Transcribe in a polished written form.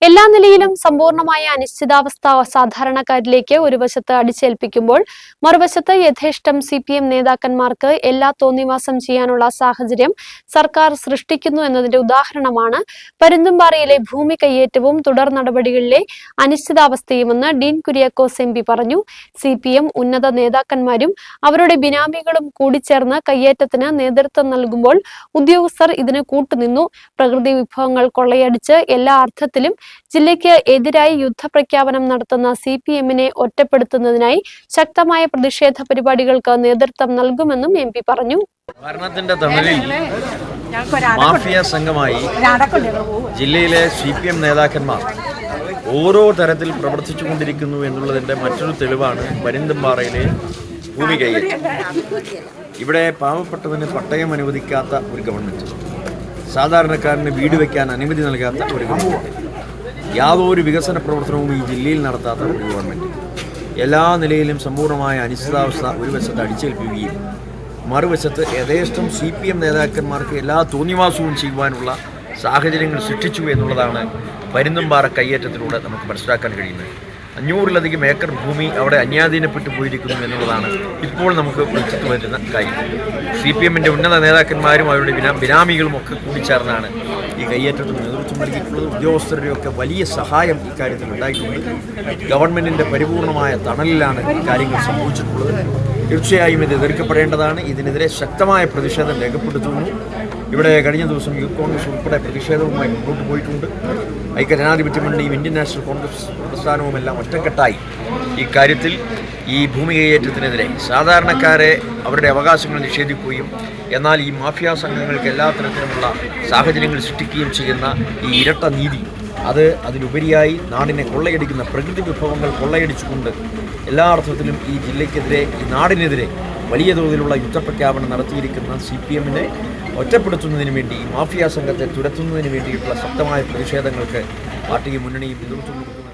എല്ലാ നിലയിലും സമ്പൂർണമായ അനിശ്ചിതാവസ്ഥ സാധാരണക്കാരിലേക്ക് ഒരു വശത്ത് അടിച്ചേൽപ്പിക്കുമ്പോൾ മറുവശത്ത് യഥേഷ്ടം CPM നേതാക്കന്മാർക്ക് എല്ലാ തോന്നിവാസം ചെയ്യാനുള്ള സാഹചര്യം സർക്കാർ സൃഷ്ടിക്കുന്നു എന്നതിന്റെ ഉദാഹരണമാണ് പരുന്തുംപാറയിലെ ഭൂമി കയ്യേറ്റവും തുടർ നടപടികളിലെ അനിശ്ചിതാവസ്ഥയുമെന്ന് ഡീൻ കുര്യാക്കോസ് MP പറഞ്ഞു. CPM ഉന്നത നേതാക്കന്മാരും അവരുടെ ബിനാമികളും കൂടിച്ചേർന്ന് കയ്യേറ്റത്തിന് നേതൃത്വം നൽകുമ്പോൾ ഉദ്യോഗസ്ഥർ ഇതിന് കൂട്ടുനിന്നു. പ്രകൃതി വിഭവങ്ങൾ കൊള്ളയടിച്ച് എല്ലാ അർത്ഥത്തിലും ജില്ലയ്ക്ക് എതിരായി യുദ്ധപ്രഖ്യാപനം നടത്തുന്ന CPM-നെ ഒറ്റപ്പെടുത്തുന്നതിനായി ശക്തമായ പ്രതിഷേധ പരിപാടികൾക്ക് നേതൃത്വം നൽകുമെന്നും MP പറഞ്ഞു. ഭരണത്തിന്റെ തണലിൽ മാഫിയ സംഘമായി ജില്ലയിലെ CPM നേതാക്കന്മാർ ഓരോ തരത്തിൽ പ്രവർത്തിച്ചുകൊണ്ടിരിക്കുന്നു എന്നുള്ളതിന്റെ മറ്റൊരു തെളിവാണ് പരുന്തുംപാറയിലെ ഭൂമി കയ്യേറ്റം. ഇവിടെ പാവപ്പെട്ടവന് പട്ടയം അനുവദിക്കാത്ത ഒരു ഗവൺമെന്റ്, സാധാരണക്കാരന് വീട് വയ്ക്കാൻ അനുമതി നൽകാത്ത ഒരു ഗവൺമെന്റ്, യാതൊരു വികസന പ്രവർത്തനവും ഈ ജില്ലയിൽ നടത്താത്ത ഒരു ഗവൺമെന്റ്, എല്ലാ നിലയിലും സമ്പൂർണ്ണമായ അനിശ്ചിതാവസ്ഥ ഒരു വശത്ത് അടിച്ചേൽപ്പിക്കുകയും മറുവശത്ത് യഥേഷ്ടം CPM നേതാക്കന്മാർക്ക് എല്ലാ തോന്നിവാസവും ചെയ്യുവാനുള്ള സാഹചര്യങ്ങൾ സൃഷ്ടിച്ചു എന്നുള്ളതാണ് പരുന്തുംപാറ കയ്യേറ്റത്തിലൂടെ നമുക്ക് മനസ്സിലാക്കാൻ കഴിയുന്നത്. 500-ലധികം ഏക്കർ ഭൂമി അവിടെ അന്യാധീനപ്പെട്ടു പോയിരിക്കുന്നു എന്നുള്ളതാണ് ഇപ്പോൾ നമുക്ക് വെളിച്ചത്ത് വരുന്ന കാര്യം. CPM-ന്റെ ഉന്നത നേതാക്കന്മാരും അവരുടെ ബിനാമികളും ഒക്കെ കൂടിച്ചേർന്നാണ് ഈ കയ്യേറ്റത്തിന് നേതൃത്വം നൽകിയിട്ടുള്ളത്. ഉദ്യോഗസ്ഥരുടെയൊക്കെ വലിയ സഹായം ഇക്കാര്യത്തിൽ ഉണ്ടായിട്ടുണ്ട്. ഗവൺമെൻറ്റിൻ്റെ പരിപൂർണമായ തണലിലാണ് കാര്യങ്ങൾ സംഭവിച്ചിട്ടുള്ളത്. തീർച്ചയായും ഇത് എതിർക്കപ്പെടേണ്ടതാണ്. ഇതിനെതിരെ ശക്തമായ പ്രതിഷേധം രേഖപ്പെടുത്തുന്നു. ഇവിടെ കഴിഞ്ഞ ദിവസം യൂത്ത് കോൺഗ്രസ് ഉൾപ്പെടെ പ്രതിഷേധവുമായി മുന്നോട്ട് പോയിട്ടുണ്ട്. ഐക്യജനാധിപത്യ മുന്നണിയും ഇന്ത്യൻ നാഷണൽ കോൺഗ്രസ് പ്രസ്ഥാനവുമെല്ലാം ഒറ്റക്കെട്ടായി ഈ കാര്യത്തിൽ ഈ ഭൂമി കയ്യേറ്റത്തിനെതിരെ സാധാരണക്കാരെ അവരുടെ അവകാശങ്ങൾ നിഷേധിക്കുകയും എന്നാൽ ഈ മാഫിയ സംഘങ്ങൾക്ക് എല്ലാ തരത്തിലുമുള്ള സാഹചര്യങ്ങൾ സൃഷ്ടിക്കുകയും ചെയ്യുന്ന ഈ ഇരട്ട നീതി, അതിലുപരിയായി നാടിനെ കൊള്ളയടിക്കുന്ന പ്രകൃതി വിഭവങ്ങൾ കൊള്ളയടിച്ചുകൊണ്ട് എല്ലാ അർത്ഥത്തിലും ഈ ജില്ലയ്ക്കെതിരെ, ഈ നാടിനെതിരെ വലിയ തോതിലുള്ള യുദ്ധപ്രഖ്യാപനം നടത്തിയിരിക്കുന്ന CPM-നെ ഒറ്റപ്പെടുത്തുന്നതിന് വേണ്ടി, മാഫിയ സംഘത്തെ തുരത്തുന്നതിന് വേണ്ടിയിട്ടുള്ള ശക്തമായ പ്രതിഷേധങ്ങൾക്ക് പാർട്ടിയും മുന്നണിയും നേതൃത്വം കൊടുക്കുന്നു.